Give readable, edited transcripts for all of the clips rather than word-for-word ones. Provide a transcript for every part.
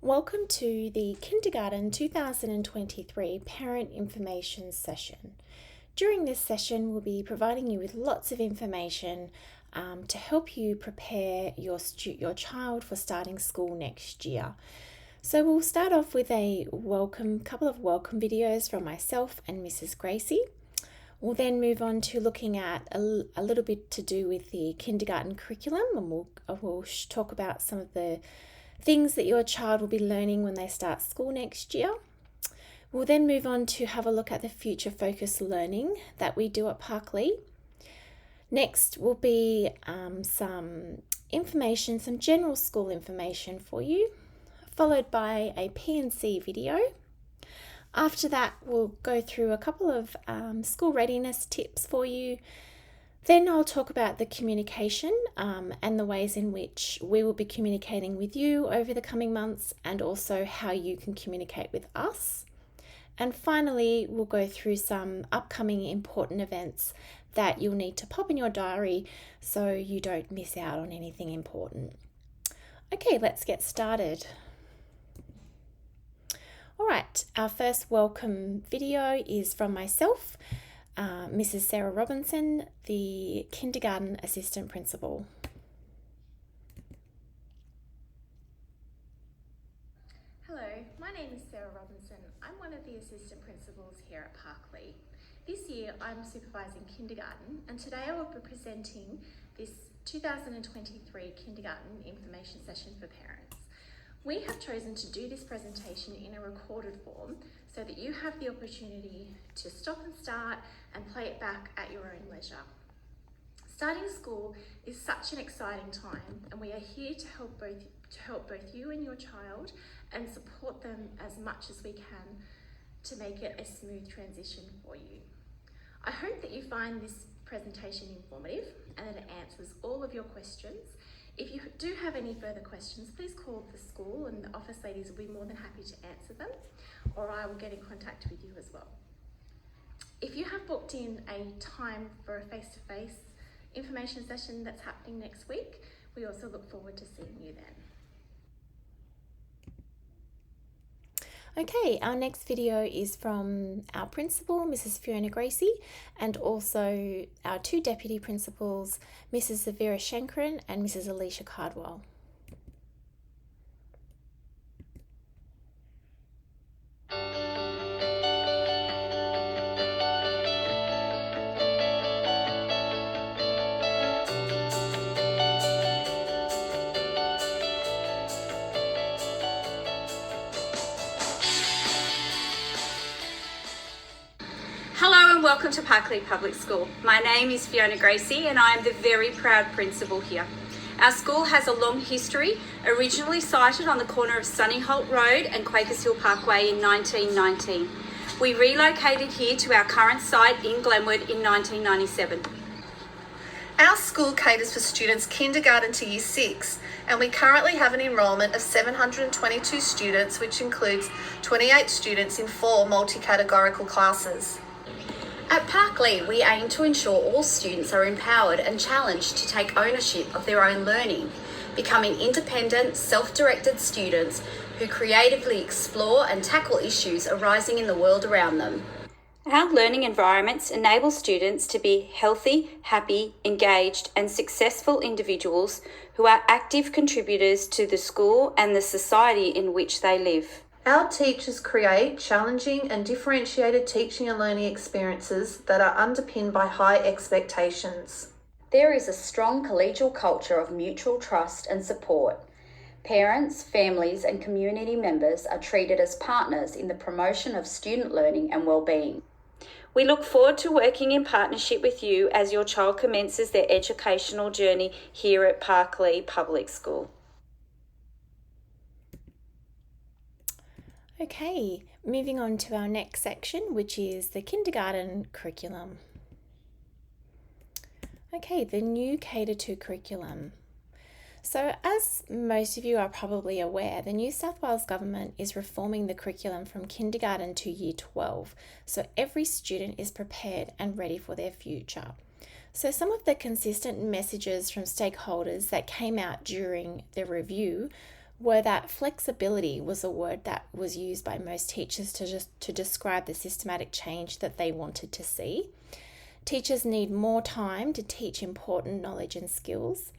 Welcome to the Kindergarten 2023 Parent Information Session. During this session, we'll be providing you with lots of information to help you prepare your child for starting school next year. So we'll start off with a couple of welcome videos from myself and Mrs. Gracie. We'll then move on to looking at a little bit to do with the kindergarten curriculum, and we'll talk about some of the things that your child will be learning when they start school next year. We'll then move on to have a look at the future focused learning that we do at Parklea. Next will be some general school information for you, followed by a P&C video. After that, we'll go through a couple of school readiness tips for you. Then I'll talk about the communication and the ways in which we will be communicating with you over the coming months, and also how you can communicate with us. And finally, we'll go through some upcoming important events that you'll need to pop in your diary so you don't miss out on anything important. Okay, let's get started. All right, our first welcome video is from myself, Mrs. Sarah Robinson, the Kindergarten Assistant Principal. Hello, my name is Sarah Robinson. I'm one of the Assistant Principals here at Parklea. This year I'm supervising kindergarten, and today I will be presenting this 2023 Kindergarten Information Session for Parents. We have chosen to do this presentation in a recorded form so that you have the opportunity to stop and start and play it back at your own leisure. Starting school is such an exciting time, and we are here to help both you and your child and support them as much as we can to make it a smooth transition for you. I hope that you find this presentation informative and that it answers all of your questions. If you do have any further questions, please call the school and the office ladies will be more than happy to answer them, or I will get in contact with you as well. If you have booked in a time for a face-to-face information session that's happening next week, we also look forward to seeing you then. Okay, our next video is from our principal, Mrs. Fiona Gracie, and also our two deputy principals, Mrs. Zavira Shankaran and Mrs. Alicia Cardwell. Hello and welcome to Parklea Public School. My name is Fiona Gracie and I am the very proud principal here. Our school has a long history, originally sited on the corner of Sunnyholt Road and Quakers Hill Parkway in 1919. We relocated here to our current site in Glenwood in 1997. Our school caters for students kindergarten to year 6, and we currently have an enrolment of 722 students, which includes 28 students in 4 multi-categorical classes. At Parklea, we aim to ensure all students are empowered and challenged to take ownership of their own learning, becoming independent, self-directed students who creatively explore and tackle issues arising in the world around them. Our learning environments enable students to be healthy, happy, engaged, and successful individuals who are active contributors to the school and the society in which they live. Our teachers create challenging and differentiated teaching and learning experiences that are underpinned by high expectations. There is a strong collegial culture of mutual trust and support. Parents, families, and community members are treated as partners in the promotion of student learning and well-being. We look forward to working in partnership with you as your child commences their educational journey here at Parklea Public School. Okay, moving on to our next section, which is the kindergarten curriculum. Okay, the new K-2 curriculum. So as most of you are probably aware, the New South Wales Government is reforming the curriculum from kindergarten to year 12, so every student is prepared and ready for their future. So some of the consistent messages from stakeholders that came out during the review were that flexibility was a word that was used by most teachers to describe the systematic change that they wanted to see. Teachers need more time to teach important knowledge and skills.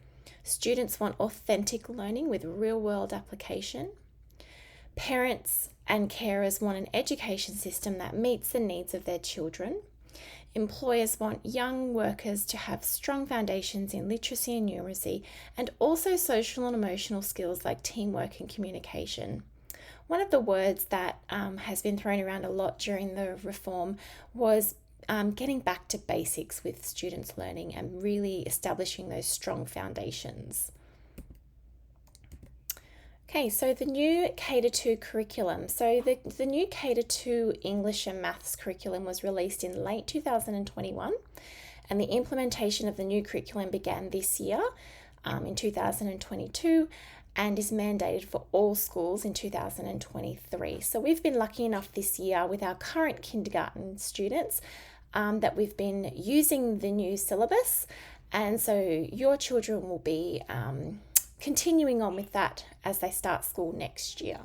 Students want authentic learning with real-world application. Parents and carers want an education system that meets the needs of their children. Employers want young workers to have strong foundations in literacy and numeracy, and also social and emotional skills like teamwork and communication. One of the words that has been thrown around a lot during the reform was getting back to basics with students' learning and really establishing those strong foundations. Okay, so the new K-2 curriculum. So the new K-2 English and Maths curriculum was released in late 2021, and the implementation of the new curriculum began this year in 2022 and is mandated for all schools in 2023. So we've been lucky enough this year with our current kindergarten students that we've been using the new syllabus, and so your children will be continuing on with that as they start school next year.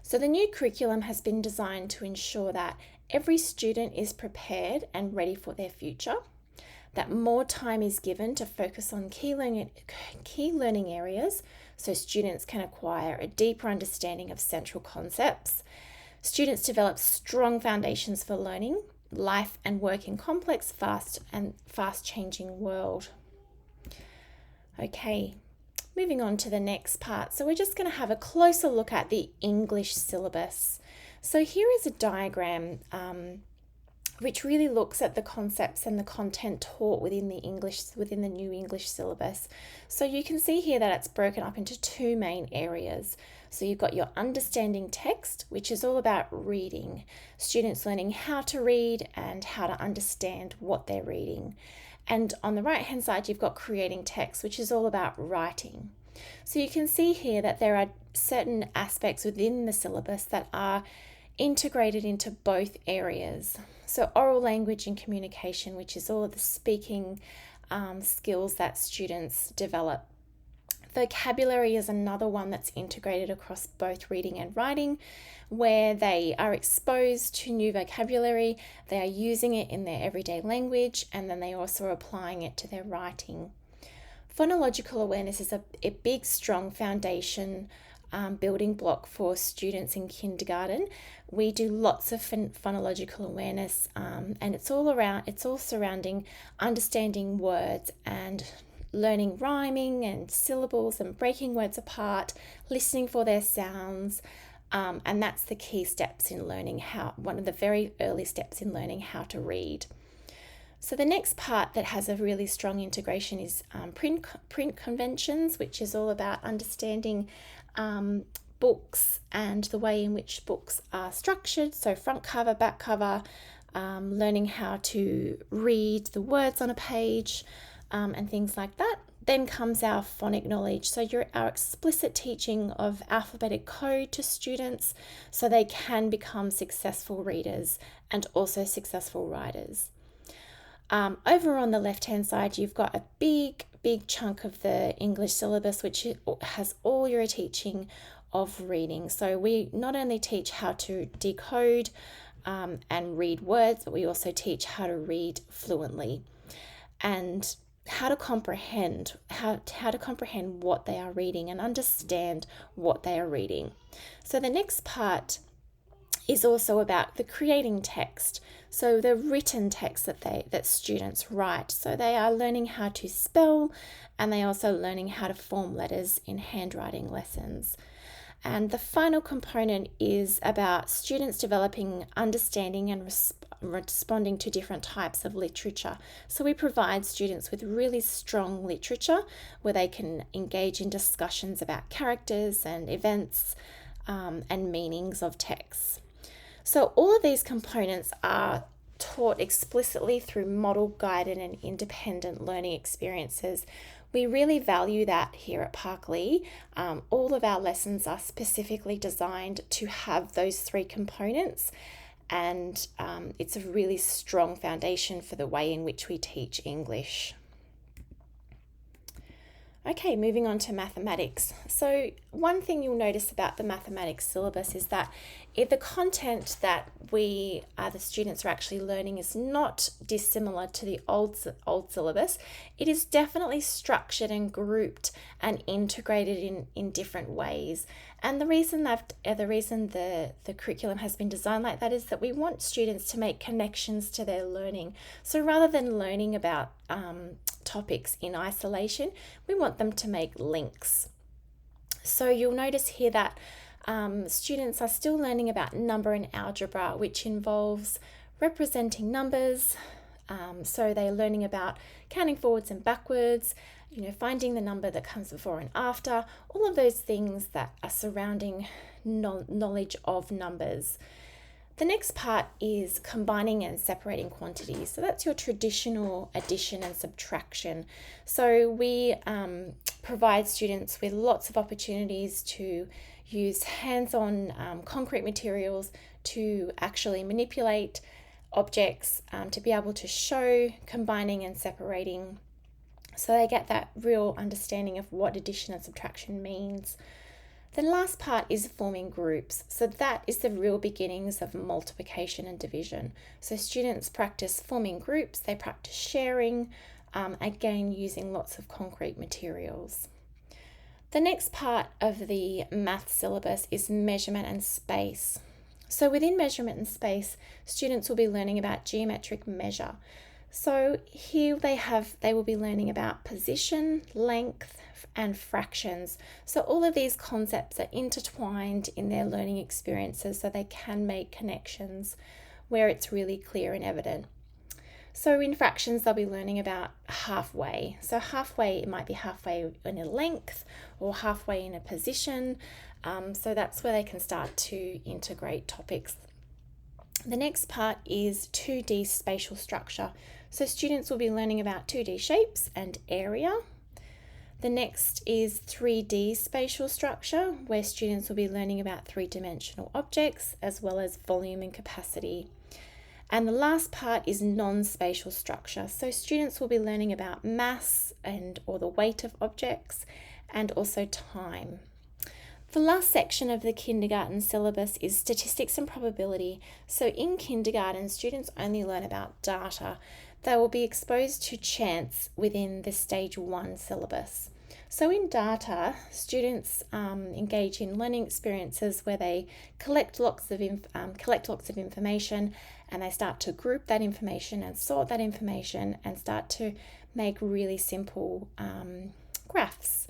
So the new curriculum has been designed to ensure that every student is prepared and ready for their future, that more time is given to focus on key learning areas so students can acquire a deeper understanding of central concepts. Students develop strong foundations for learning, life and work in complex, fast-changing world. Okay. Moving on to the next part. So we're just going to have a closer look at the English syllabus. So here is a diagram which really looks at the concepts and the content taught within the new English syllabus. So you can see here that it's broken up into two main areas. So you've got your understanding text, which is all about reading, students learning how to read and how to understand what they're reading. And on the right hand side, you've got creating text, which is all about writing. So you can see here that there are certain aspects within the syllabus that are integrated into both areas. So oral language and communication, which is all of the speaking skills that students develop. Vocabulary is another one that's integrated across both reading and writing, where they are exposed to new vocabulary, they are using it in their everyday language, and then they also are applying it to their writing. Phonological awareness is a big, strong foundation building block for students in kindergarten. We do lots of phonological awareness, and it's all surrounding understanding words and learning rhyming and syllables and breaking words apart, listening for their sounds, and that's the key steps in learning one of the very early steps in learning how to read. So the next part that has a really strong integration is print conventions, which is all about understanding books and the way in which books are structured. So front cover, back cover, learning how to read the words on a page, and things like that. Then comes our phonic knowledge. So our explicit teaching of alphabetic code to students so they can become successful readers and also successful writers. Over on the left-hand side, you've got a big chunk of the English syllabus, which has all your teaching of reading. So we not only teach how to decode and read words, but we also teach how to read fluently and how to comprehend what they are reading and understand what they are reading. So the next part is also about the creating text. So the written text that students write. So they are learning how to spell, and they also learning how to form letters in handwriting lessons. And the final component is about students developing understanding and responding to different types of literature. So we provide students with really strong literature where they can engage in discussions about characters and events and meanings of texts. So all of these components are taught explicitly through model guided and independent learning experiences. We really value that here at Parklea. All of our lessons are specifically designed to have those three components, and it's a really strong foundation for the way in which we teach English. Okay, moving on to mathematics. So one thing you'll notice about the mathematics syllabus is that if the content that the students are actually learning is not dissimilar to the old syllabus. It is definitely structured and grouped and integrated in different ways. And the reason the curriculum has been designed like that is that we want students to make connections to their learning. So rather than learning about topics in isolation, we want them to make links. So you'll notice here that students are still learning about number and algebra, which involves representing numbers. So they're learning about counting forwards and backwards, finding the number that comes before and after, all of those things that are surrounding knowledge of numbers. The next part is combining and separating quantities. So that's your traditional addition and subtraction. So we provide students with lots of opportunities to use hands-on concrete materials to actually manipulate objects, to be able to show combining and separating, so they get that real understanding of what addition and subtraction means. The last part is forming groups. So that is the real beginnings of multiplication and division. So students practice forming groups, they practice sharing, again using lots of concrete materials. The next part of the math syllabus is measurement and space. So within measurement and space, students will be learning about geometric measure. So here they will be learning about position, length, and fractions. So all of these concepts are intertwined in their learning experiences so they can make connections where it's really clear and evident. So in fractions, they'll be learning about halfway. So halfway, it might be halfway in a length or halfway in a position. So that's where they can start to integrate topics. The next part is 2D spatial structure. So students will be learning about 2D shapes and area. The next is 3D spatial structure, where students will be learning about three-dimensional objects as well as volume and capacity. And the last part is non-spatial structure. So students will be learning about mass or the weight of objects and also time. The last section of the kindergarten syllabus is statistics and probability. So in kindergarten, students only learn about data. They will be exposed to chance within the stage 1 syllabus. So in data, students engage in learning experiences where they collect lots of information, and they start to group that information and sort that information and start to make really simple graphs.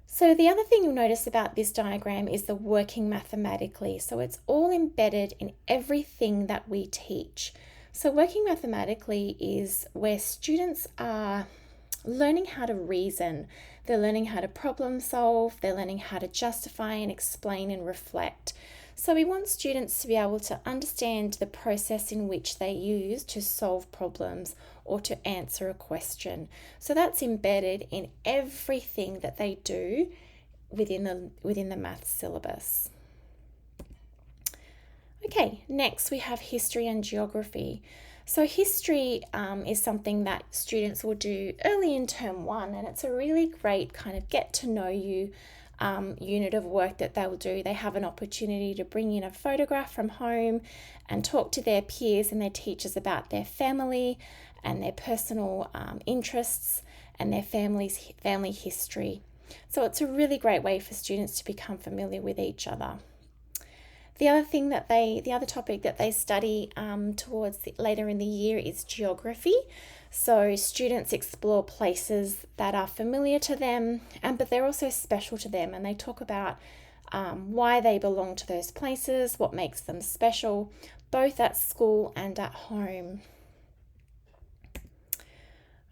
So the other thing you'll notice about this diagram is the working mathematically. So it's all embedded in everything that we teach. So working mathematically is where students are learning how to reason. They're learning how to problem solve. They're learning how to justify and explain and reflect. So we want students to be able to understand the process in which they use to solve problems or to answer a question. So that's embedded in everything that they do within the math syllabus. Okay, next we have history and geography. So history is something that students will do early in term 1, and it's a really great kind of get to know you unit of work that they'll do. They have an opportunity to bring in a photograph from home and talk to their peers and their teachers about their family and their personal interests and their family history. So it's a really great way for students to become familiar with each other. The other topic that they study later in the year is geography. So students explore places that are familiar to them, but they're also special to them, and they talk about why they belong to those places, what makes them special, both at school and at home.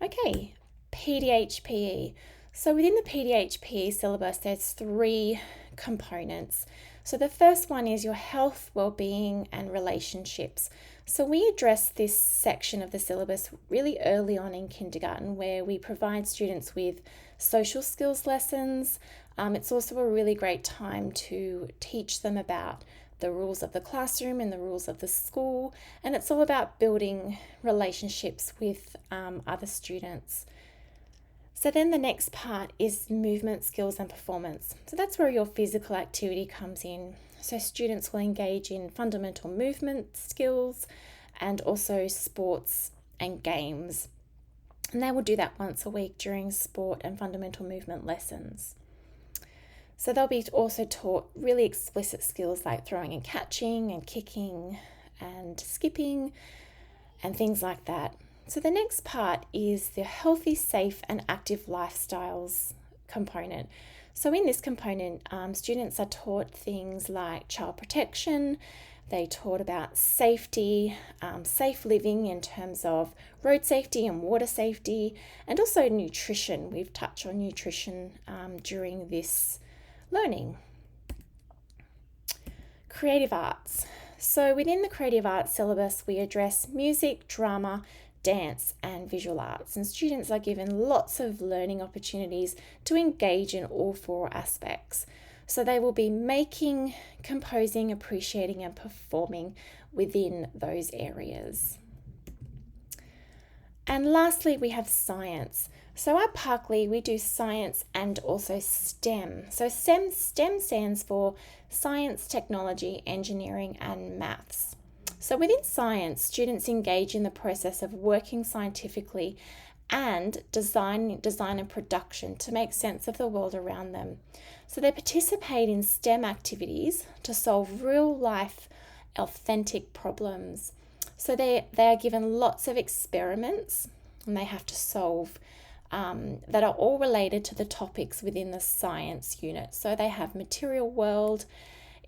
Okay, PDHPE. So within the PDHPE syllabus, there's 3 components. So the first one is your health, well-being, and relationships. So we address this section of the syllabus really early on in kindergarten, where we provide students with social skills lessons. It's also a really great time to teach them about the rules of the classroom and the rules of the school, and it's all about building relationships with other students. So then the next part is movement, skills and performance. So that's where your physical activity comes in. So students will engage in fundamental movement skills and also sports and games. And they will do that once a week during sport and fundamental movement lessons. So they'll be also taught really explicit skills like throwing and catching and kicking and skipping and things like that. So the next part is the healthy, safe and active lifestyles component. So in this component, students are taught things like child protection. They taught about safety, safe living in terms of road safety and water safety, and also nutrition. We've touched on nutrition during this learning. Creative arts. So within the creative arts syllabus, we address music, drama, dance and visual arts, and students are given lots of learning opportunities to engage in all four aspects. So they will be making, composing, appreciating and performing within those areas. And lastly, we have science. So at Parkley, we do science and also STEM. So STEM stands for science, technology, engineering and maths. So within science, students engage in the process of working scientifically and design and production to make sense of the world around them. So they participate in STEM activities to solve real life, authentic problems. So they are given lots of experiments and they have to solve that are all related to the topics within the science unit. So they have material world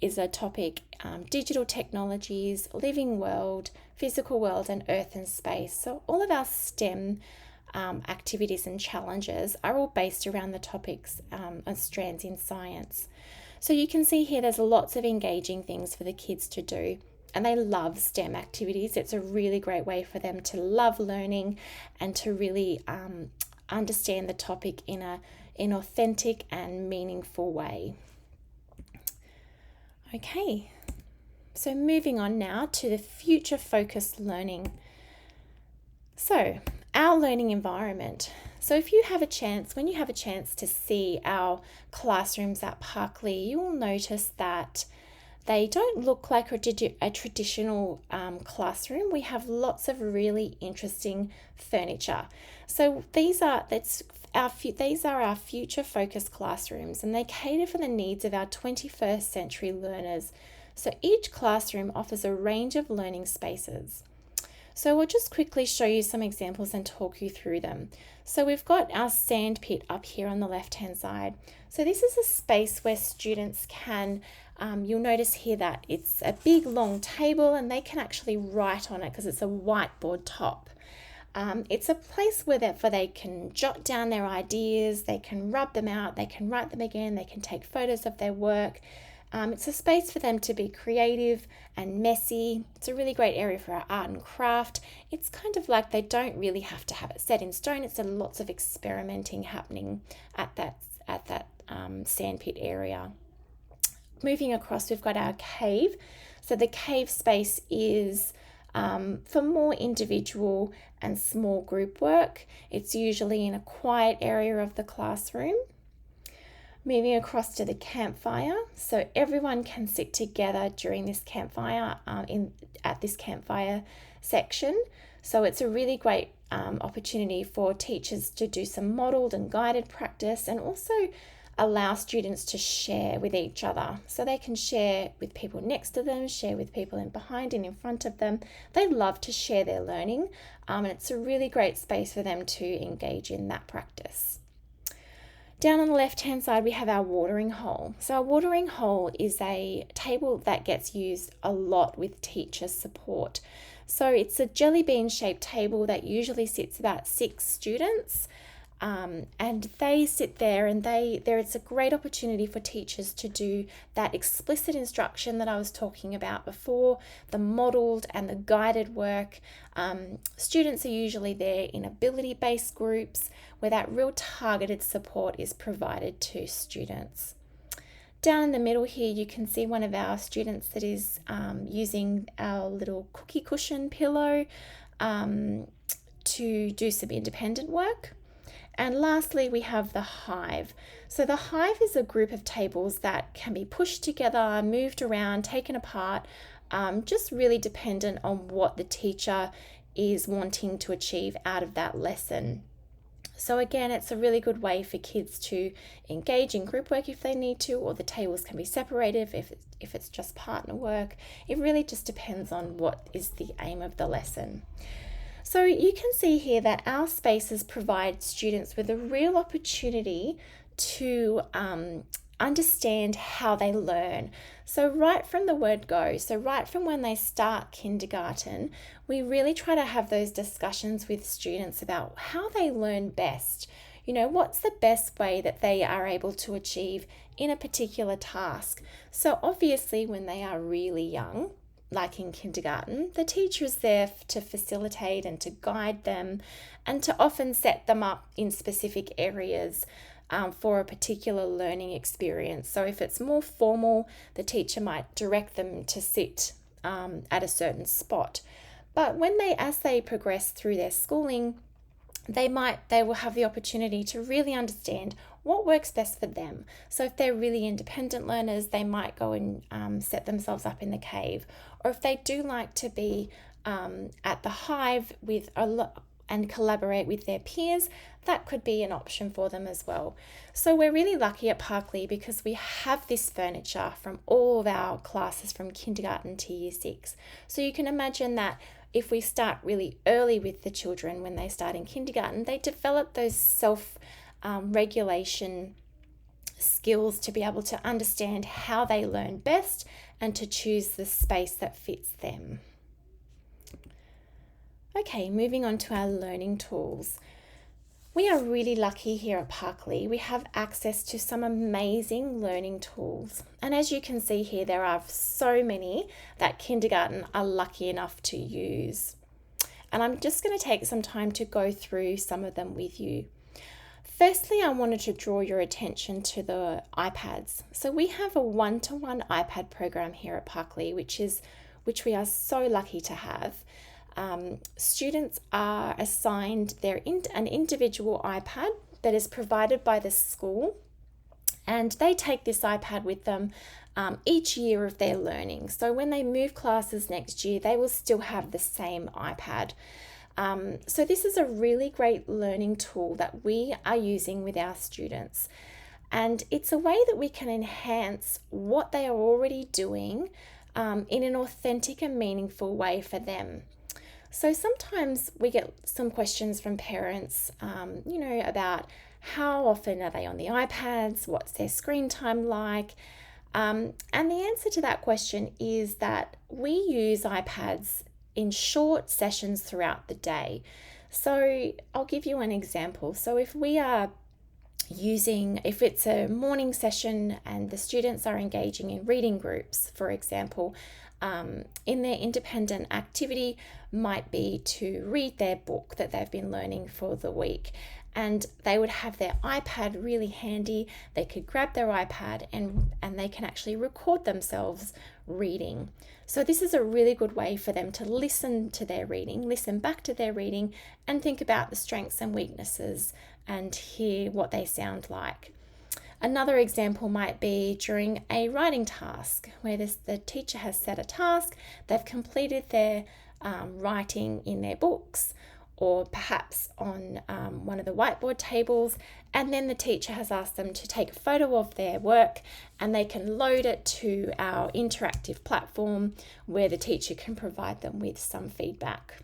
is a topic, digital technologies, living world, physical world and earth and space. So all of our STEM activities and challenges are all based around the topics and strands in science. So you can see here there's lots of engaging things for the kids to do, and they love STEM activities. It's a really great way for them to love learning and to really understand the topic in an authentic and meaningful way. Okay, so moving on now to the future focused learning. So our learning environment. So if you have a chance, when you have a chance to see our classrooms at Parkley, you will notice that they don't look like a traditional classroom. We have lots of really interesting furniture. So these are our future focused classrooms, and they cater for the needs of our 21st century learners. So each classroom offers a range of learning spaces. So we'll just quickly show you some examples and talk you through them. So we've got our sand pit up here on the left hand side. So this is a space where students can, you'll notice here that it's a big long table and they can actually write on it because it's a whiteboard top. It's a place where they can jot down their ideas, they can rub them out, they can write them again, they can take photos of their work. It's a space for them to be creative and messy. It's a really great area for our art and craft. It's kind of like they don't really have to have it set in stone. It's lots of experimenting happening at that sandpit area. Moving across, we've got our cave. So the cave space is for more individual and small group work. It's usually in a quiet area of the classroom. Moving across to the campfire, so everyone can sit together during this campfire at this campfire section. So it's a really great opportunity for teachers to do some modelled and guided practice, and also allow students to share with each other. So they can share with people next to them, share with people in behind and in front of them. They love to share their learning, and it's a really great space for them to engage in that practice. Down on the left-hand side, we have our watering hole. So our watering hole is a table that gets used a lot with teacher support. So it's a jelly bean shaped table that usually sits about 6 students. And they sit there, and it's a great opportunity for teachers to do that explicit instruction that I was talking about before, the modelled and the guided work. Students are usually there in ability-based groups where that real targeted support is provided to students. Down in the middle here, you can see one of our students that is using our little cookie cushion pillow to do some independent work. And lastly, we have the hive. So the hive is a group of tables that can be pushed together, moved around, taken apart, just really dependent on what the teacher is wanting to achieve out of that lesson. So again, it's a really good way for kids to engage in group work if they need to, or the tables can be separated if it's just partner work. It really just depends on what is the aim of the lesson. So you can see here that our spaces provide students with a real opportunity to understand how they learn. So right from the word go, so right from when they start kindergarten, we really try to have those discussions with students about how they learn best. You know, what's the best way that they are able to achieve in a particular task? So obviously when they are really young, like in kindergarten, the teacher is there to facilitate and to guide them and to often set them up in specific areas for a particular learning experience. So if it's more formal, the teacher might direct them to sit at a certain spot. But as they progress through their schooling, they will have the opportunity to really understand what works best for them. So if they're really independent learners, they might go and set themselves up in the cave. Or if they do like to be at the hive and collaborate with their peers, that could be an option for them as well. So we're really lucky at Parklea because we have this furniture from all of our classes from kindergarten to year 6. So you can imagine that if we start really early with the children when they start in kindergarten, they develop those self-regulation skills to be able to understand how they learn best and to choose the space that fits them. Okay, moving on to our learning tools. We are really lucky here at Parklea. We have access to some amazing learning tools. And as you can see here, there are so many that kindergarten are lucky enough to use. And I'm just going to take some time to go through some of them with you. Firstly, I wanted to draw your attention to the iPads. So we have a one-to-one iPad program here at Parklea, which we are so lucky to have. Students are assigned an individual iPad that is provided by the school, and they take this iPad with them each year of their learning. So when they move classes next year, they will still have the same iPad. So this is a really great learning tool that we are using with our students. And it's a way that we can enhance what they are already doing in an authentic and meaningful way for them. So sometimes we get some questions from parents, about how often are they on the iPads, what's their screen time like? And the answer to that question is that we use iPads in short sessions throughout the day. So I'll give you an example. So if it's a morning session and the students are engaging in reading groups, for example, in their independent activity might be to read their book that they've been learning for the week. And they would have their iPad really handy. They could grab their iPad and they can actually record themselves reading. So this is a really good way for them to listen back to their reading and think about the strengths and weaknesses and hear what they sound like. Another example might be during a writing task where the teacher has set a task, they've completed their writing in their books or perhaps on one of the whiteboard tables, and then the teacher has asked them to take a photo of their work and they can load it to our interactive platform where the teacher can provide them with some feedback.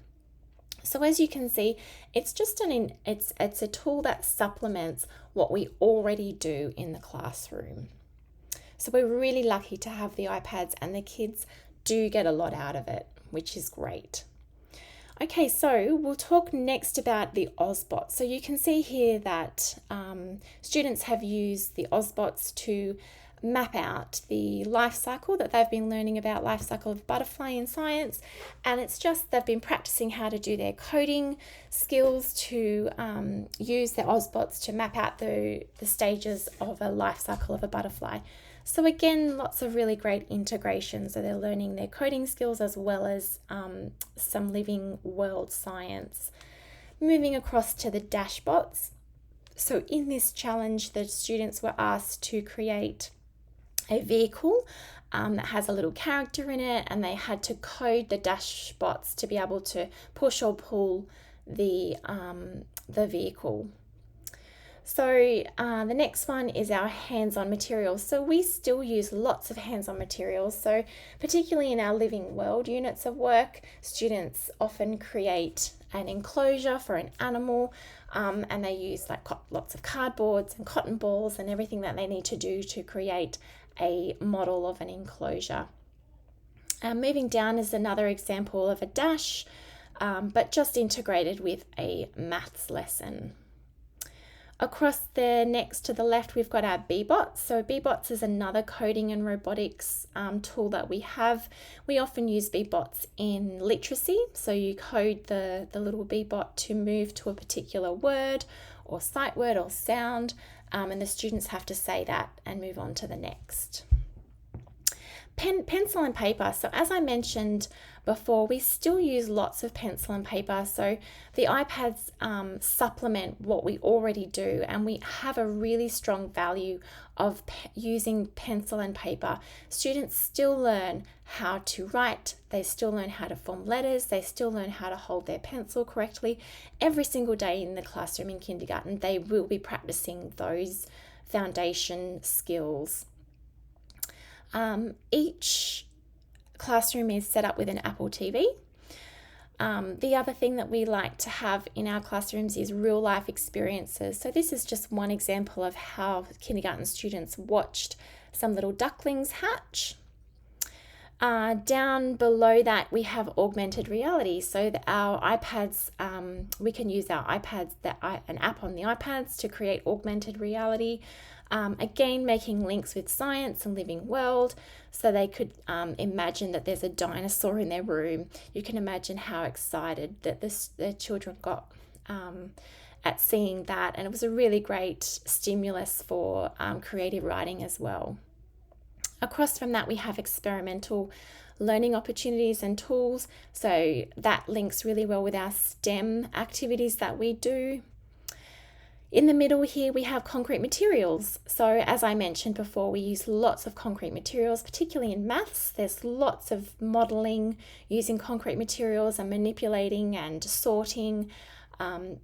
So as you can see, it's just it's a tool that supplements what we already do in the classroom. So we're really lucky to have the iPads, and the kids do get a lot out of it, which is great. Okay, so we'll talk next about the Ausbots. So you can see here that students have used the Ausbots to map out the life cycle that they've been learning about, life cycle of butterfly in science, and they've been practicing how to do their coding skills to use their Ausbots to map out the stages of a life cycle of a butterfly. So again, lots of really great integration. So they're learning their coding skills as well as some living world science. Moving across to the Dashbots. So in this challenge, the students were asked to create a vehicle that has a little character in it, and they had to code the dash bots to be able to push or pull the vehicle. So the next one is our hands-on materials. So we still use lots of hands-on materials. So particularly in our Living World units of work, students often create an enclosure for an animal, and they use like lots of cardboards and cotton balls and everything that they need to do to create a model of an enclosure. Moving down is another example of a dash, but just integrated with a maths lesson. Across there, next to the left, we've got our BBots. So BBots is another coding and robotics tool that we have. We often use BBots in literacy. So you code the little BBot to move to a particular word or sight word or sound, and the students have to say that and move on to the next. Pencil and paper. So as I mentioned before, we still use lots of pencil and paper. So the iPads supplement what we already do, and we have a really strong value of using pencil and paper. Students still learn how to write, they still learn how to form letters, they still learn how to hold their pencil correctly. Every single day in the classroom in kindergarten, they will be practicing those foundation skills. Each classroom is set up with an Apple TV. The other thing that we like to have in our classrooms is real life experiences. So this is just one example of how kindergarten students watched some little ducklings hatch. Down below that, we have augmented reality. So our iPads, we can use our iPads, an app on the iPads to create augmented reality. Again, making links with science and Living World, so they could imagine that there's a dinosaur in their room. You can imagine how excited that the children got at seeing that, and it was a really great stimulus for creative writing as well. Across from that, we have experimental learning opportunities and tools, so that links really well with our STEM activities that we do. In the middle here, we have concrete materials. So as I mentioned before, we use lots of concrete materials, particularly in maths. There's lots of modelling using concrete materials and manipulating and sorting.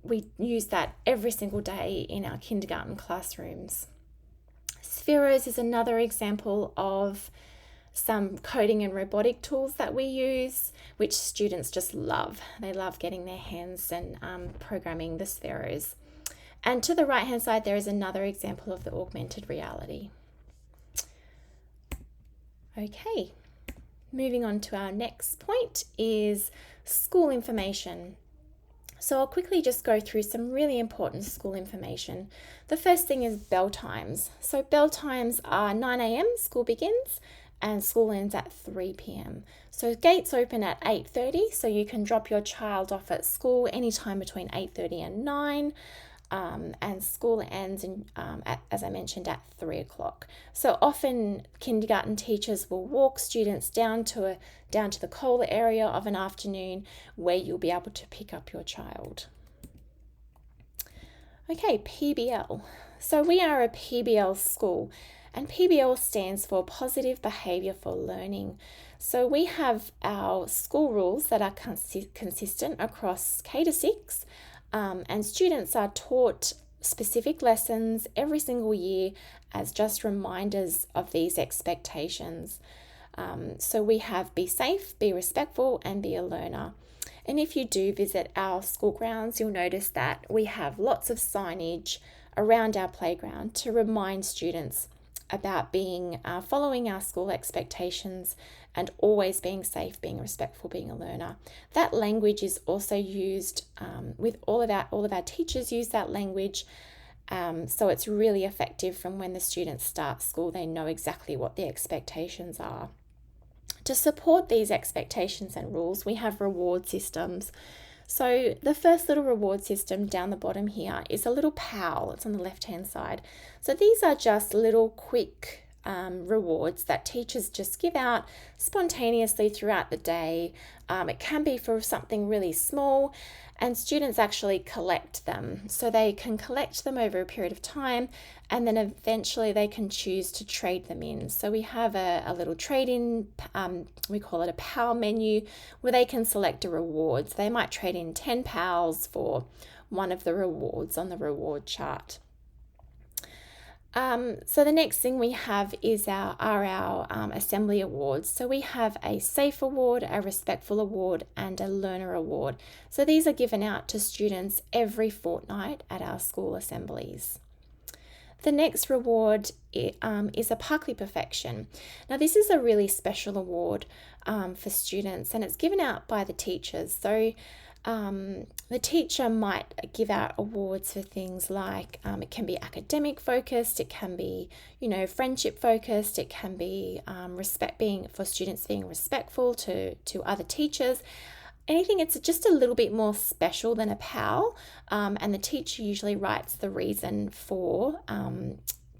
We use that every single day in our kindergarten classrooms. Spheros is another example of some coding and robotic tools that we use, which students just love. They love getting their hands and programming the Spheros. And to the right hand side, there is another example of the augmented reality. Okay, moving on to our next point is school information. So I'll quickly just go through some really important school information. The first thing is bell times. So bell times are 9 a.m, school begins, and school ends at 3 p.m. So gates open at 8:30, so you can drop your child off at school anytime between 8:30 and 9. And school ends, as I mentioned, at 3 o'clock. So often kindergarten teachers will walk students down to the Kohler area of an afternoon where you'll be able to pick up your child. Okay, PBL. So we are a PBL school, and PBL stands for Positive Behaviour for Learning. So we have our school rules that are consistent across K to 6. And students are taught specific lessons every single year as just reminders of these expectations. So we have be safe, be respectful, and be a learner. And if you do visit our school grounds, you'll notice that we have lots of signage around our playground to remind students about following our school expectations and always being safe, being respectful, being a learner. That language is also used with all of our teachers use that language. So it's really effective from when the students start school. They know exactly what the expectations are. To support these expectations and rules, we have reward systems. So the first little reward system down the bottom here is a little PAL. It's on the left-hand side. So these are just little quick rewards that teachers just give out spontaneously throughout the day. It can be for something really small, and students actually collect them. So they can collect them over a period of time, and then eventually they can choose to trade them in. So we have a little trade-in, we call it a PAL menu, where they can select a reward. So they might trade in 10 PALs for one of the rewards on the reward chart. So the next thing we have is our assembly awards. So we have a SAFE award, a respectful award, and a learner award. So these are given out to students every fortnight at our school assemblies. The next reward is a Parkley Perfection. Now this is a really special award for students, and it's given out by the teachers. So the teacher might give out awards for things like it can be academic focused, it can be, friendship focused, it can be for students being respectful to other teachers. Anything it's just a little bit more special than a PAL, and the teacher usually writes the reason for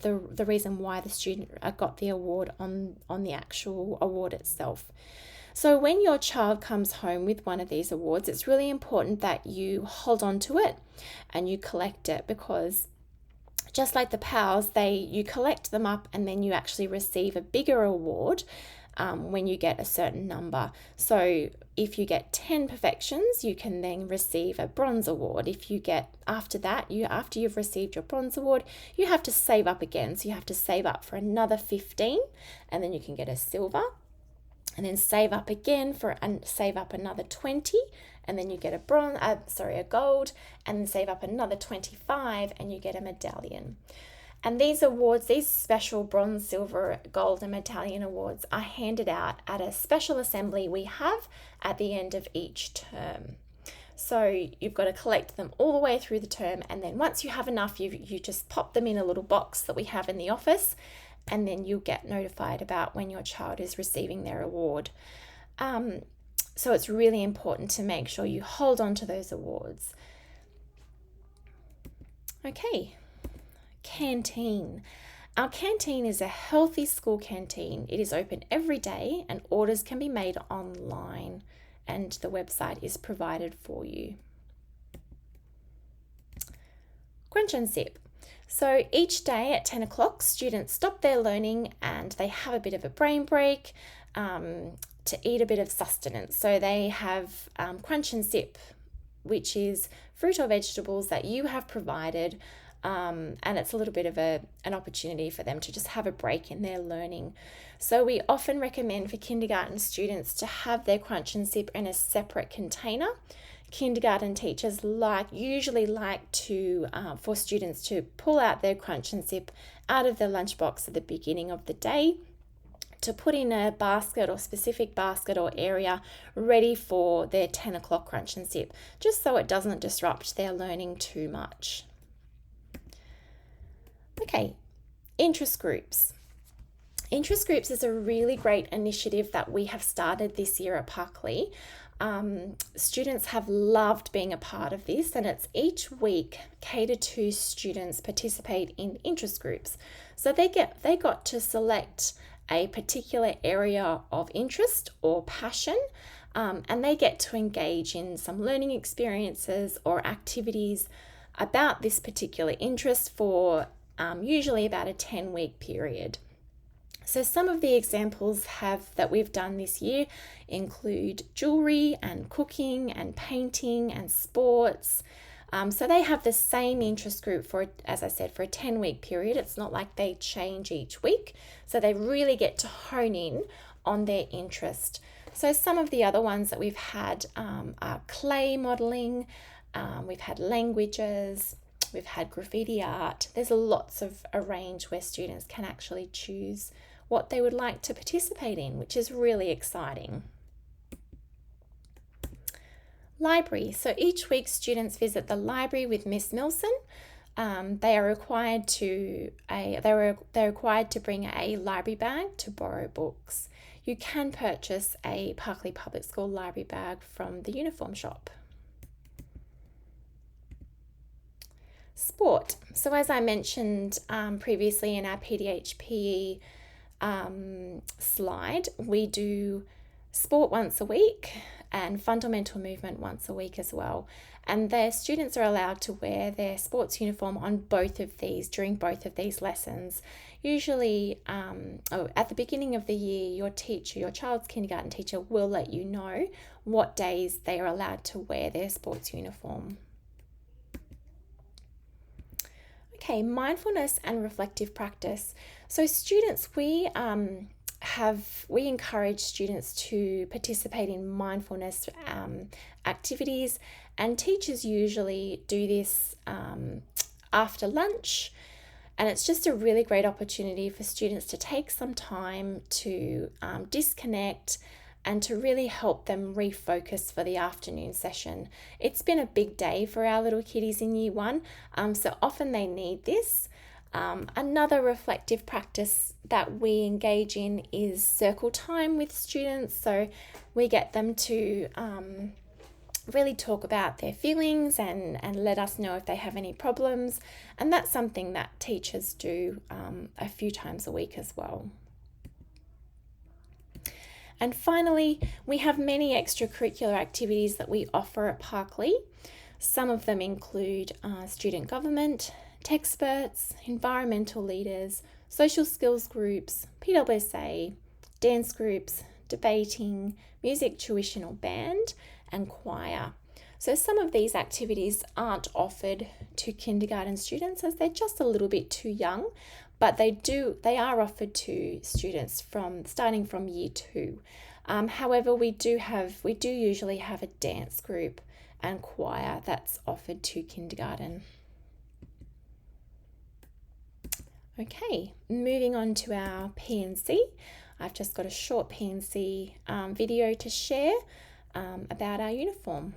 the reason why the student got the award on the actual award itself. So when your child comes home with one of these awards, it's really important that you hold on to it and you collect it, because just like the PALs, you collect them up and then you actually receive a bigger award when you get a certain number. So if you get 10 perfections, you can then receive a bronze award. If you get after you've received your bronze award, you have to save up again. So you have to save up for another 15, and then you can get a silver. And then save up again save up another 20, and then you get a gold, and then save up another 25 and you get a medallion. And these awards, these special bronze, silver, gold and medallion awards are handed out at a special assembly we have at the end of each term. So you've got to collect them all the way through the term, and then once you have enough, you just pop them in a little box that we have in the office, and then you'll get notified about when your child is receiving their award. So it's really important to make sure you hold on to those awards. Okay, canteen. Our canteen is a healthy school canteen. It is open every day and orders can be made online, and the website is provided for you. Quench and Sip. So each day at 10 o'clock, students stop their learning and they have a bit of a brain break to eat a bit of sustenance. So they have Quench and Sip, which is fruit or vegetables that you have provided, and it's a little bit of an opportunity for them to just have a break in their learning. So we often recommend for kindergarten students to have their Quench and Sip in a separate container. Kindergarten teachers usually like to for students to pull out their Quench and Sip out of their lunchbox at the beginning of the day, to put in a basket or specific basket or area ready for their 10 o'clock Quench and Sip, just so it doesn't disrupt their learning too much. Okay, interest groups. Interest groups is a really great initiative that we have started this year at Parkley. Students have loved being a part of this, and it's each week K-2 students participate in interest groups. So they got to select a particular area of interest or passion, and they get to engage in some learning experiences or activities about this particular interest for usually about a 10-week period. So some of the examples that we've done this year include jewelry and cooking and painting and sports. So they have the same interest group for a 10-week period. It's not like they change each week. So they really get to hone in on their interest. So some of the other ones that we've had are clay modelling, we've had languages, we've had graffiti art. There's lots of a range where students can actually choose what they would like to participate in, which is really exciting. Library. So each week students visit the library with Miss Milson. They are required to bring a library bag to borrow books. You can purchase a Parkley Public School library bag from the uniform shop. Sport. So as I mentioned previously in our PDHPE slide, we do sport once a week and fundamental movement once a week as well. And their students are allowed to wear their sports uniform on both of these during both of these lessons. Usually at the beginning of the year, your child's kindergarten teacher will let you know what days they are allowed to wear their sports uniform. Okay, mindfulness and reflective practice. So students, we encourage students to participate in mindfulness activities, and teachers usually do this after lunch, and it's just a really great opportunity for students to take some time to disconnect and to really help them refocus for the afternoon session. It's been a big day for our little kiddies in Year 1, so often they need this. Another reflective practice that we engage in is circle time with students. So we get them to really talk about their feelings and let us know if they have any problems. And that's something that teachers do a few times a week as well. And finally, we have many extracurricular activities that we offer at Parkley. Some of them include student government, Techsperts, environmental leaders, social skills groups, PWSA, dance groups, debating, music tuition or band, and choir. So some of these activities aren't offered to kindergarten students as they're just a little bit too young, but they are offered to students starting from Year 2. However, we do usually have a dance group and choir that's offered to kindergarten. Okay, moving on to our P&C. I've just got a short P&C video to share about our uniform.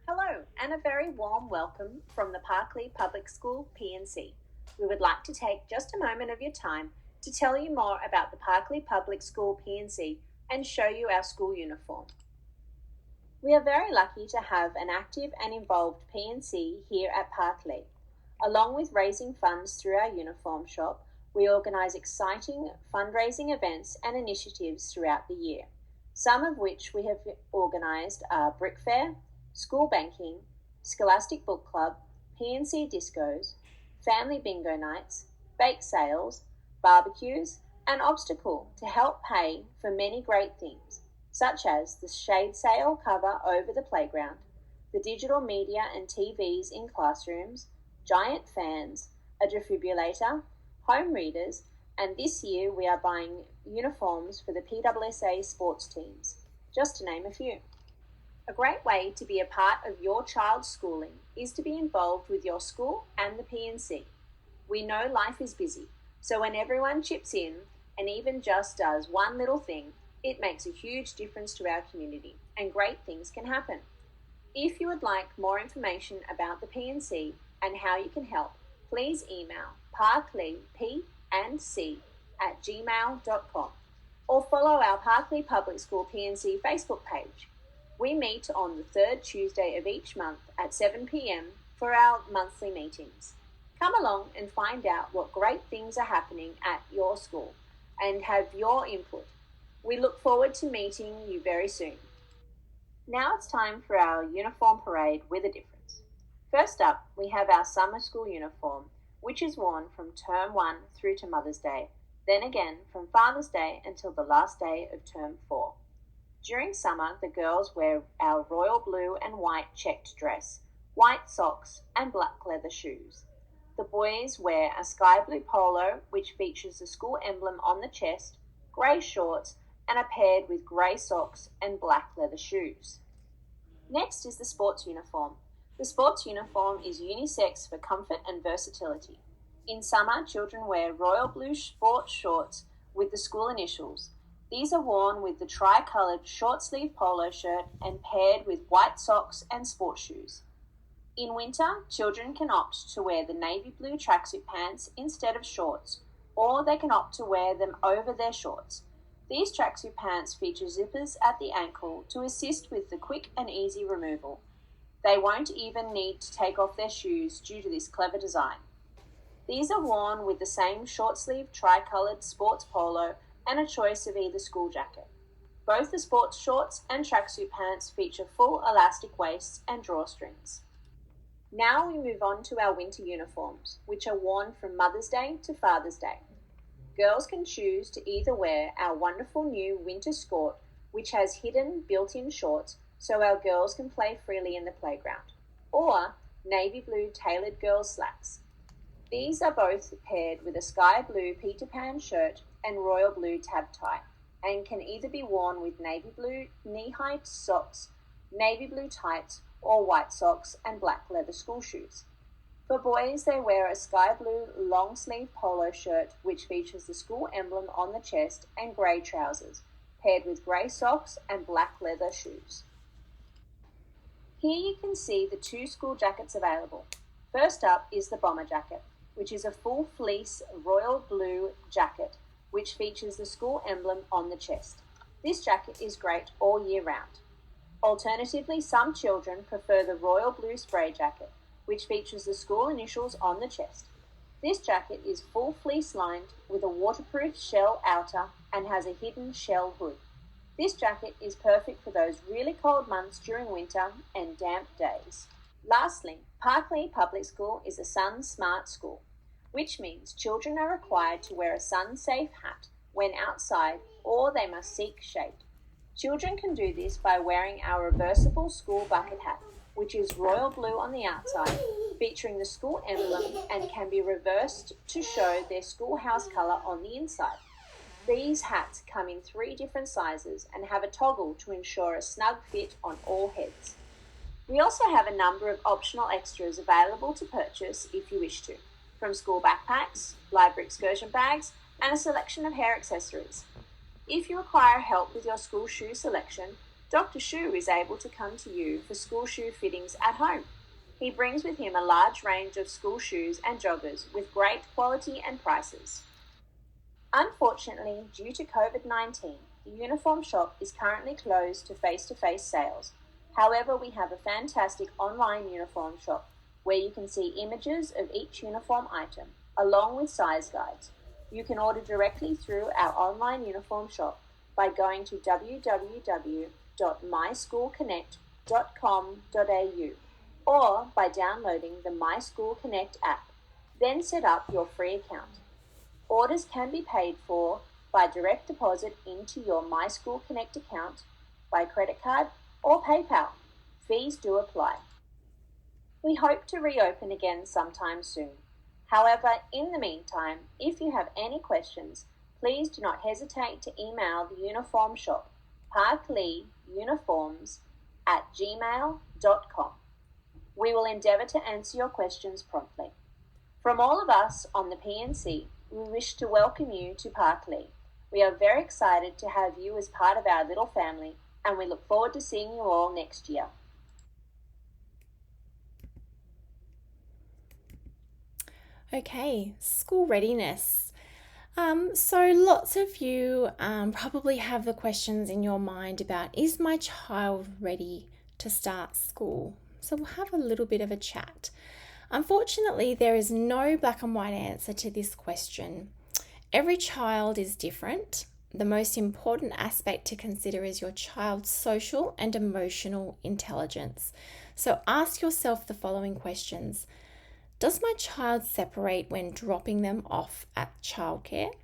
Hello, and a very warm welcome from the Parkley Public School P&C. We would like to take just a moment of your time to tell you more about the Parkley Public School P&C and show you our school uniform. We are very lucky to have an active and involved P&C here at Parkley. Along with raising funds through our uniform shop, we organise exciting fundraising events and initiatives throughout the year, some of which we have organised are Brick Fair, School Banking, Scholastic Book Club, P&C Discos, Family Bingo Nights, Bake Sales, barbecues, and Obstacle to help pay for many great things, such as the shade sail cover over the playground, the digital media and TVs in classrooms, giant fans, a defibrillator, home readers, and this year we are buying uniforms for the PWSA sports teams, just to name a few. A great way to be a part of your child's schooling is to be involved with your school and the P&C. We know life is busy, so when everyone chips in and even just does one little thing, it makes a huge difference to our community and great things can happen. If you would like more information about the P&C and how you can help, please email parkleyp&c@gmail.com or follow our Parkley Public School P&C Facebook page. We meet on the third Tuesday of each month at 7 p.m. for our monthly meetings. Come along and find out what great things are happening at your school and have your input. We look forward to meeting you very soon. Now it's time for our uniform parade with a difference. First up, we have our summer school uniform, which is worn from term 1 through to Mother's Day, then again from Father's Day until the last day of term 4. During summer, the girls wear our royal blue and white checked dress, white socks, and black leather shoes. The boys wear a sky blue polo, which features the school emblem on the chest, grey shorts, and are paired with grey socks and black leather shoes. Next is the sports uniform. The sports uniform is unisex for comfort and versatility. In summer, children wear royal blue sports shorts with the school initials. These are worn with the tri-coloured short-sleeve polo shirt and paired with white socks and sports shoes. In winter, children can opt to wear the navy blue tracksuit pants instead of shorts, or they can opt to wear them over their shorts. These tracksuit pants feature zippers at the ankle to assist with the quick and easy removal. They won't even need to take off their shoes due to this clever design. These are worn with the same short-sleeved tri-coloured sports polo and a choice of either school jacket. Both the sports shorts and tracksuit pants feature full elastic waists and drawstrings. Now we move on to our winter uniforms, which are worn from Mother's Day to Father's Day. Girls can choose to either wear our wonderful new winter skort, which has hidden built-in shorts so our girls can play freely in the playground, or navy blue tailored girls' slacks. These are both paired with a sky blue Peter Pan shirt and royal blue tab tie, and can either be worn with navy blue knee-high socks, navy blue tights, or white socks and black leather school shoes. For boys, they wear a sky blue long-sleeve polo shirt which features the school emblem on the chest and grey trousers, paired with grey socks and black leather shoes. Here you can see the two school jackets available. First up is the bomber jacket, which is a full fleece royal blue jacket which features the school emblem on the chest. This jacket is great all year round. Alternatively, some children prefer the royal blue spray jacket, which features the school initials on the chest. This jacket is full fleece lined with a waterproof shell outer and has a hidden shell hood. This jacket is perfect for those really cold months during winter and damp days. Lastly, Parklea Public School is a sun smart school, which means children are required to wear a sun-safe hat when outside, or they must seek shade. Children can do this by wearing our reversible school bucket hat, which is royal blue on the outside, featuring the school emblem, and can be reversed to show their schoolhouse colour on the inside. These hats come in 3 different sizes and have a toggle to ensure a snug fit on all heads. We also have a number of optional extras available to purchase if you wish to, from school backpacks, library excursion bags, and a selection of hair accessories. If you require help with your school shoe selection, Dr. Shoe is able to come to you for school shoe fittings at home. He brings with him a large range of school shoes and joggers with great quality and prices. Unfortunately, due to COVID-19, the uniform shop is currently closed to face-to-face sales. However, we have a fantastic online uniform shop where you can see images of each uniform item, along with size guides. You can order directly through our online uniform shop by going to www.myschoolconnect.com.au or by downloading the My School Connect app. Then set up your free account. Orders can be paid for by direct deposit into your My School Connect account, by credit card, or PayPal. Fees do apply. We hope to reopen again sometime soon. However, in the meantime, if you have any questions, please do not hesitate to email the uniform shop, parkleauniforms@gmail.com. We will endeavour to answer your questions promptly. From all of us on the PNC, we wish to welcome you to Parklea. We are very excited to have you as part of our little family, and we look forward to seeing you all next year. Okay, school readiness. So lots of you probably have the questions in your mind about, is my child ready to start school? So we'll have a little bit of a chat. Unfortunately, there is no black and white answer to this question. Every child is different. The most important aspect to consider is your child's social and emotional intelligence. So ask yourself the following questions. Does my child separate when dropping them off at childcare?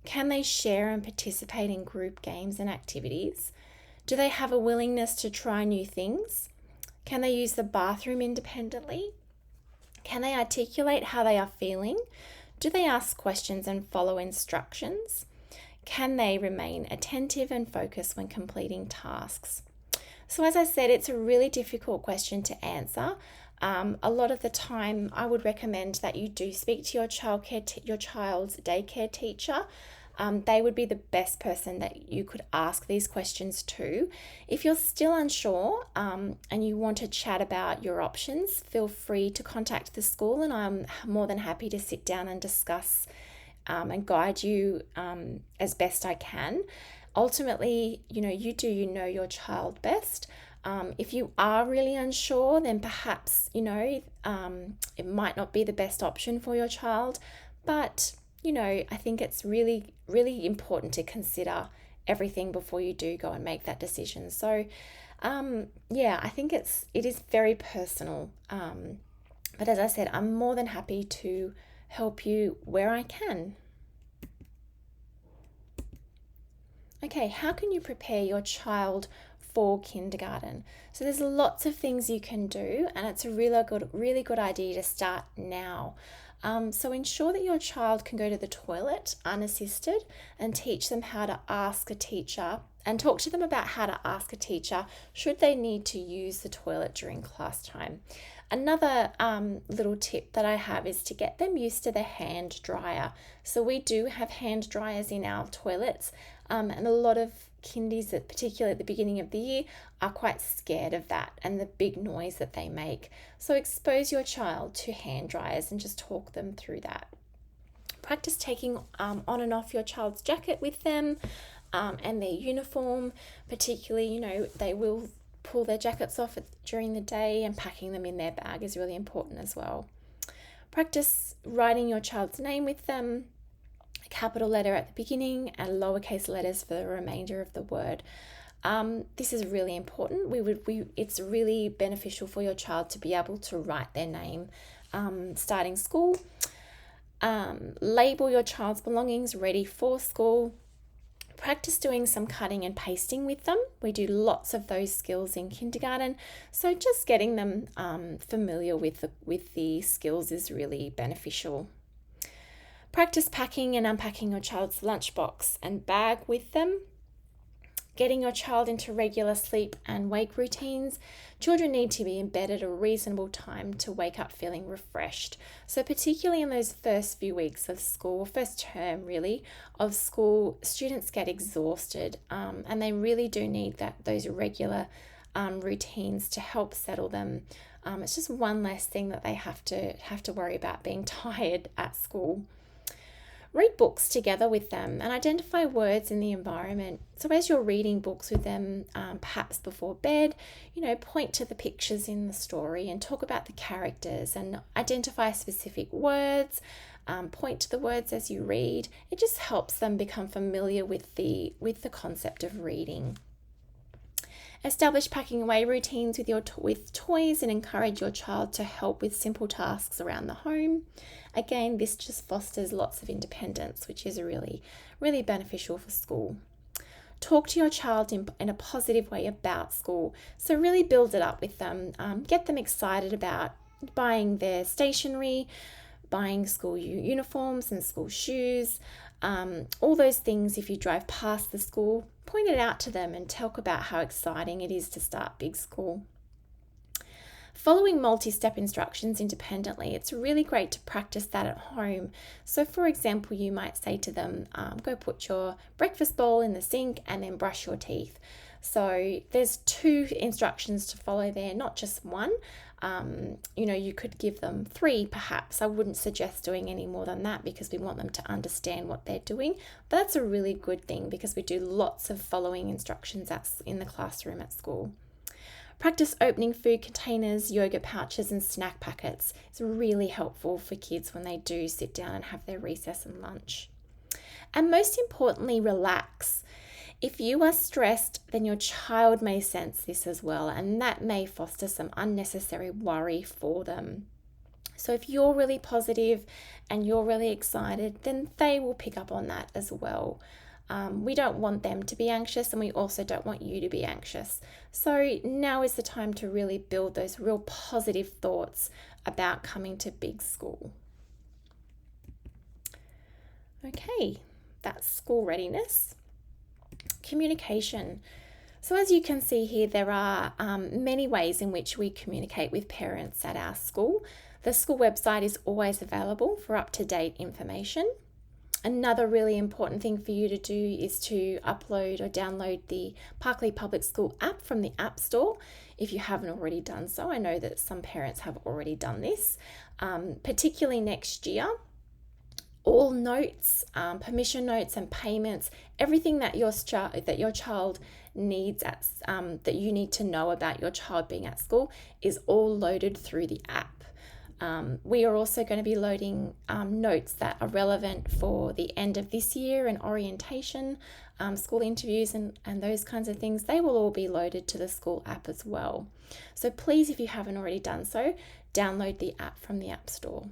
Can they share and participate in group games and activities? Do they have a willingness to try new things? Can they use the bathroom independently? Can they articulate how they are feeling? Do they ask questions and follow instructions? Can they remain attentive and focused when completing tasks? So as I said, it's a really difficult question to answer. A lot of the time, I would recommend that you do speak to your your child's daycare teacher. They would be the best person that you could ask these questions to. If you're still unsure and you want to chat about your options, feel free to contact the school, and I'm more than happy to sit down and discuss and guide you as best I can. Ultimately, you know your child best. If you are really unsure, then perhaps, it might not be the best option for your child. But, I think it's really, really important to consider everything before you do go and make that decision. So, I think it is very personal. But as I said, I'm more than happy to help you where I can. Okay, how can you prepare your child for kindergarten? So there's lots of things you can do, and it's a really good idea to start now. So ensure that your child can go to the toilet unassisted, and teach them how to ask a teacher, and talk to them about how to ask a teacher should they need to use the toilet during class time. Another little tip that I have is to get them used to the hand dryer. So we do have hand dryers in our toilets, and a lot of kindies, particularly at the beginning of the year, are quite scared of that and the big noise that they make. So expose your child to hand dryers and just talk them through that. Practice taking on and off your child's jacket with them, and their uniform, particularly, they will pull their jackets off during the day, and packing them in their bag is really important as well. Practice writing your child's name with them, a capital letter at the beginning and lowercase letters for the remainder of the word. This is really important. It's really beneficial for your child to be able to write their name starting school. Label your child's belongings ready for school. Practice doing some cutting and pasting with them. We do lots of those skills in kindergarten, so just getting them familiar with the skills is really beneficial. Practice packing and unpacking your child's lunchbox and bag with them. Getting your child into regular sleep and wake routines. Children need to be in bed at a reasonable time to wake up feeling refreshed. So particularly in those first few weeks of school, first term really, of school, students get exhausted, and they really do need those regular routines to help settle them. It's just one less thing that they have to worry about, being tired at school. Read books together with them and identify words in the environment. So as you're reading books with them, perhaps before bed, point to the pictures in the story and talk about the characters and identify specific words, point to the words as you read. It just helps them become familiar with the concept of reading. Establish packing away routines with toys and encourage your child to help with simple tasks around the home. Again, this just fosters lots of independence, which is really, really beneficial for school. Talk to your child in a positive way about school. So really build it up with them. Get them excited about buying their stationery, buying school uniforms and school shoes, all those things. If you drive past the school, point it out to them and talk about how exciting it is to start big school. Following multi-step instructions independently, it's really great to practice that at home. So for example, you might say to them, go put your breakfast bowl in the sink and then brush your teeth. So there's 2 instructions to follow there, not just one. You could give them 3 perhaps. I wouldn't suggest doing any more than that because we want them to understand what they're doing. But that's a really good thing because we do lots of following instructions in the classroom at school. Practice opening food containers, yogurt pouches and snack packets. It's really helpful for kids when they do sit down and have their recess and lunch. And most importantly, relax. If you are stressed, then your child may sense this as well, and that may foster some unnecessary worry for them. So if you're really positive and you're really excited, then they will pick up on that as well. We don't want them to be anxious, and we also don't want you to be anxious. So now is the time to really build those real positive thoughts about coming to big school. Okay, that's school readiness. Communication. So as you can see here, there are many ways in which we communicate with parents at our school. The school website is always available for up-to-date information. Another really important thing for you to do is to upload or download the Parklea Public School app from the App Store if you haven't already done so. I know that some parents have already done this, particularly next year. All notes, permission notes and payments, everything that your child needs that you need to know about your child being at school is all loaded through the app. We are also going to be loading notes that are relevant for the end of this year and orientation, school interviews and those kinds of things. They will all be loaded to the school app as well. So please, if you haven't already done so, download the app from the App Store.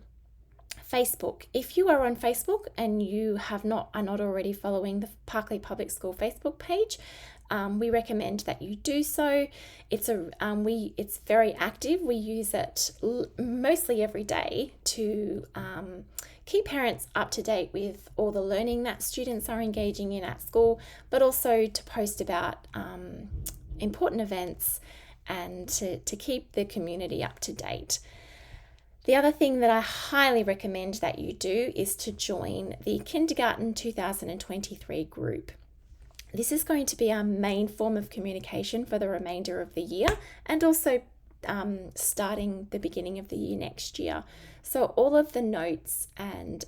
Facebook. If you are on Facebook and you are not already following the Parklea Public School Facebook page, we recommend that you do so. It's very active. We use it mostly every day to keep parents up to date with all the learning that students are engaging in at school, but also to post about important events and to keep the community up to date. The other thing that I highly recommend that you do is to join the Kindergarten 2023 group. This is going to be our main form of communication for the remainder of the year and also starting the beginning of the year next year. So all of the notes and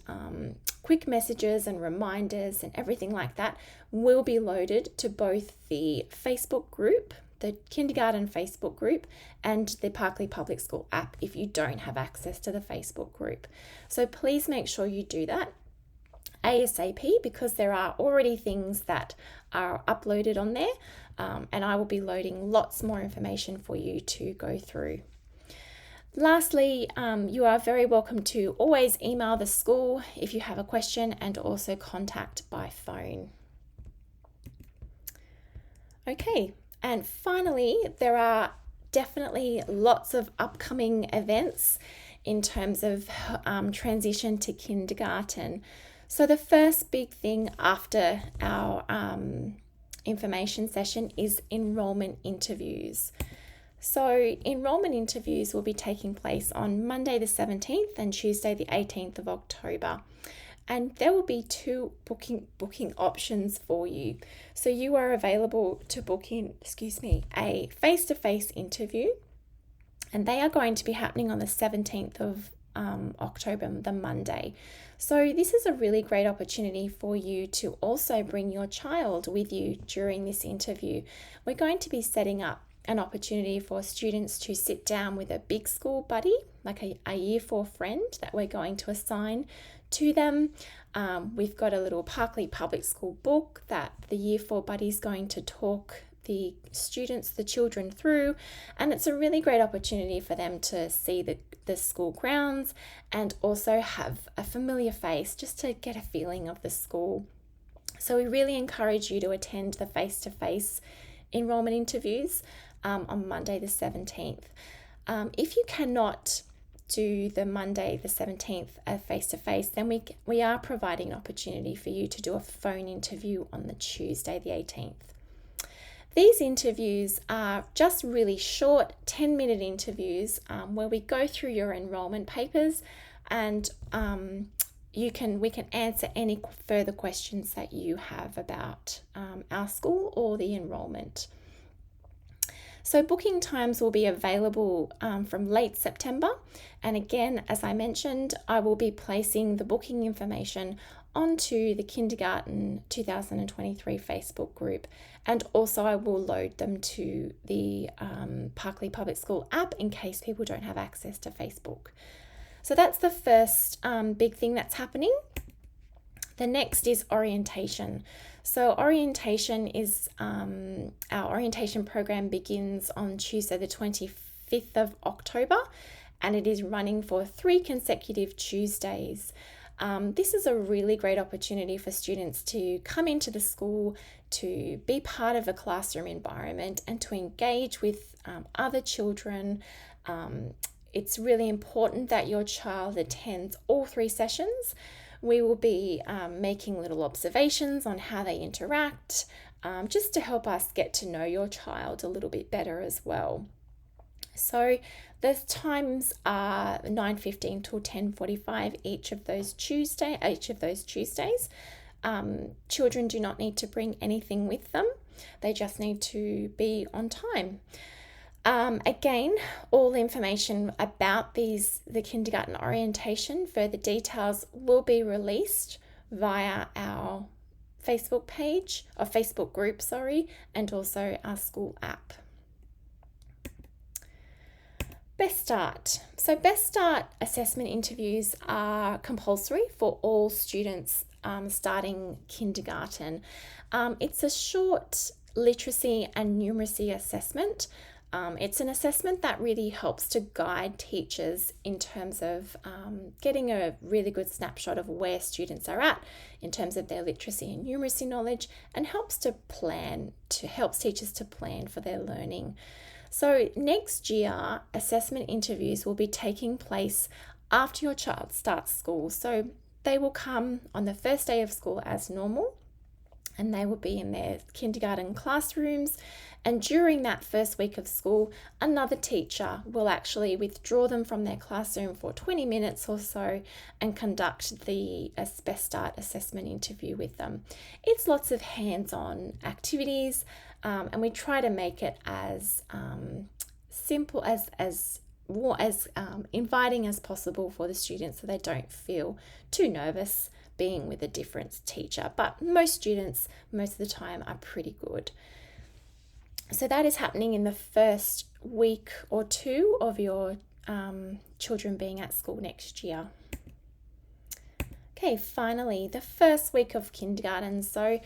quick messages and reminders and everything like that will be loaded to both the Facebook group, the kindergarten Facebook group, and the Parklea Public School app if you don't have access to the Facebook group. So please make sure you do that ASAP, because there are already things that are uploaded on there, and I will be loading lots more information for you to go through. Lastly, you are very welcome to always email the school if you have a question, and also contact by phone. Okay, and finally, there are definitely lots of upcoming events in terms of transition to kindergarten. So the first big thing after our information session is enrolment interviews. So enrolment interviews will be taking place on Monday the 17th and Tuesday the 18th of October. And there will be two booking options for you. So you are available to book in, a face-to-face interview, and they are going to be happening on the 17th of October, the Monday. So this is a really great opportunity for you to also bring your child with you during this interview. We're going to be setting up an opportunity for students to sit down with a big school buddy, like a year 4 friend that we're going to assign to them. We've got a little Parklea Public School book that the year 4 buddy is going to talk the children through, and it's a really great opportunity for them to see the school grounds and also have a familiar face, just to get a feeling of the school. So we really encourage you to attend the face-to-face enrolment interviews on Monday the 17th. If you cannot do the Monday the 17th face-to-face, then we are providing an opportunity for you to do a phone interview on the Tuesday the 18th. These interviews are just really short 10-minute interviews where we go through your enrolment papers, and we can answer any further questions that you have about our school or the enrolment. So booking times will be available from late September, and again, as I mentioned, I will be placing the booking information onto the Kindergarten 2023 Facebook group, and also I will load them to the Parklea Public School app in case people don't have access to Facebook. So that's the first big thing that's happening. The next is orientation. So orientation is, our orientation program begins on Tuesday the 25th of October, and it is running for 3 consecutive Tuesdays. This is a really great opportunity for students to come into the school, to be part of a classroom environment and to engage with other children. It's really important that your child attends all 3 sessions. We will be making little observations on how they interact, just to help us get to know your child a little bit better as well. So the times are 9:15 till 10:45 each of those Tuesdays. Children do not need to bring anything with them. They just need to be on time. Again, all information about the kindergarten orientation, further details will be released via our Facebook page, or Facebook group, and also our school app. Best Start. So Best Start assessment interviews are compulsory for all students starting kindergarten. It's a short literacy and numeracy assessment. It's an assessment that really helps to guide teachers in terms of getting a really good snapshot of where students are at in terms of their literacy and numeracy knowledge, and helps teachers to plan for their learning. So next year, assessment interviews will be taking place after your child starts school. So they will come on the first day of school as normal, and they will be in their kindergarten classrooms. And during that first week of school, another teacher will actually withdraw them from their classroom for 20 minutes or so and conduct the Best Start assessment interview with them. It's lots of hands-on activities, and we try to make it as simple as inviting as possible for the students, so they don't feel too nervous being with a different teacher. But most students, most of the time, are pretty good. So that is happening in the first week or two of your children being at school next year. Okay, finally, the first week of kindergarten. So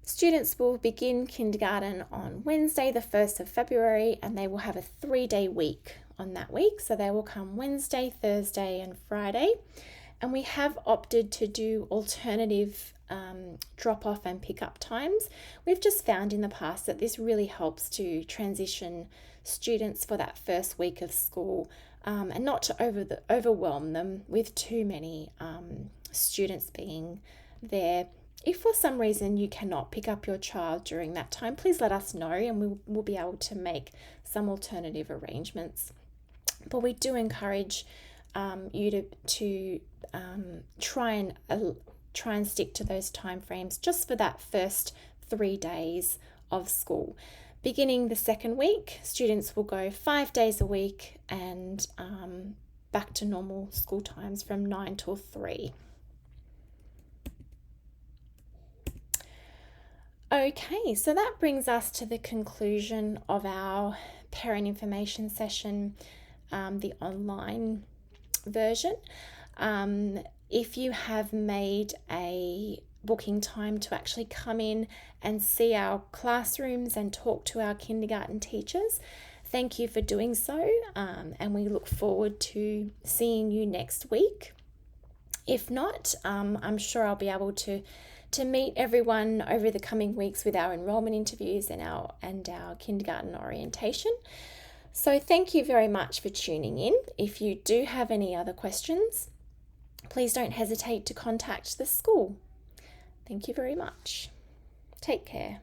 students will begin kindergarten on Wednesday, the 1st of February, and they will have a 3-day week on that week. So they will come Wednesday, Thursday, and Friday. And we have opted to do alternative drop-off and pick-up times. We've just found in the past that this really helps to transition students for that first week of school, and not to overwhelm them with too many students being there. If for some reason you cannot pick up your child during that time, please let us know, and we'll be able to make some alternative arrangements. But we do encourage you to try and stick to those time frames just for that first 3 days of school. Beginning the second week, students will go 5 days a week and back to normal school times from 9 till 3. Okay, so that brings us to the conclusion of our parent information session, the online version. If you have made a booking time to actually come in and see our classrooms and talk to our kindergarten teachers, thank you for doing so, and we look forward to seeing you next week. If not, I'm sure I'll be able to meet everyone over the coming weeks with our enrolment interviews and our kindergarten orientation. So thank you very much for tuning in. If you do have any other questions, please don't hesitate to contact the school. Thank you very much. Take care.